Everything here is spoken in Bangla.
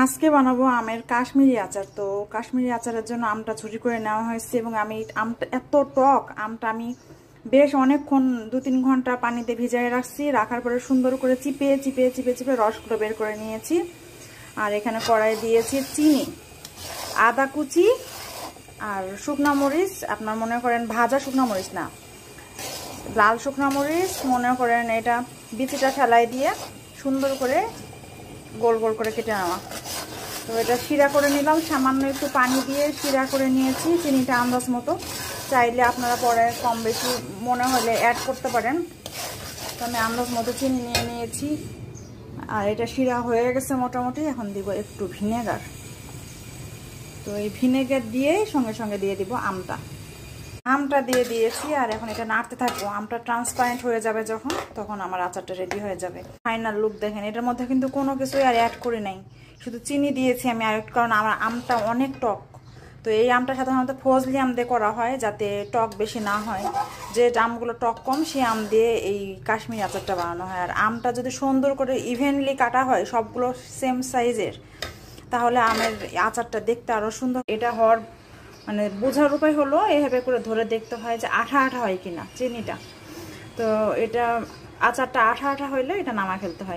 আজকে বানাবো আমের কাশ্মীরি আচার। তো কাশ্মীরি আচারের জন্য আমটা ছুরি করে নেওয়া হয়েছে এবং আমি আমটা এত টক, আমটা আমি বেশ অনেকক্ষণ 2-3 ঘন্টা পানিতে ভিজিয়ে রাখছি। রাখার পরে সুন্দর করে চিপে চিপে চিপে চিপে রসগুলো বের করে নিয়েছি। আর এখানে কড়াই দিয়েছি চিনি, আদা কুচি আর শুকনা মরিচ। আপনার মনে করেন ভাজা শুকনা মরিচ না, লাল শুকনা মরিচ মনে করেন, এটা বিচিটা ফেলাই দিয়ে সুন্দর করে গোল গোল করে কেটে নেওয়া। তো এটা শিরা করে নিলাম, সামান্য একটু পানি দিয়ে শিরা করে নিয়েছি। চিনিটা আন্দাজ মতো, চাইলে আপনারা পরে কম বেশি মনে হলে অ্যাড করতে পারেন। তো আমি আন্দাজ মতো চিনি নিয়ে নিয়েছি। আর এটা শিরা হয়ে গেছে মোটামুটি। এখন দিব একটু ভিনেগার। তো এই ভিনেগার দিয়ে সঙ্গে সঙ্গে দিয়ে দিব আমটা দিয়ে দিয়েছি। আর এখন এটা নাড়তে থাকবো। আমটা ট্রান্সপারেন্ট হয়ে যাবে যখন, তখন আমার আচারটা রেডি হয়ে যাবে। ফাইনাল লুক দেখেন। এটার মধ্যে কিন্তু কোনো কিছুই আর অ্যাড করে নাই, শুধু চিনি দিয়েছি আমি আর একটু, কারণ আমার আমটা অনেক টক। তো এই আমটা সাধারণত ফজলি আম দিয়ে করা হয় যাতে টক বেশি না হয়। যে আমগুলো টক কম সেই আম দিয়ে এই কাশ্মীরি আচারটা বানানো হয়। আর আমটা যদি সুন্দর করে ইভেনলি কাটা হয়, সবগুলো সেম সাইজের, তাহলে আমের আচারটা দেখতে আরও সুন্দর। এটা হওয়ার মানে বোঝার উপায় হলো এভাবে করে ধরে দেখতে হয় যে আঠা আঠা হয় কিনা চিনিটা। তো এটা আচারটা আঠা আঠা হইলে এটা নামা ফেলতে হয়।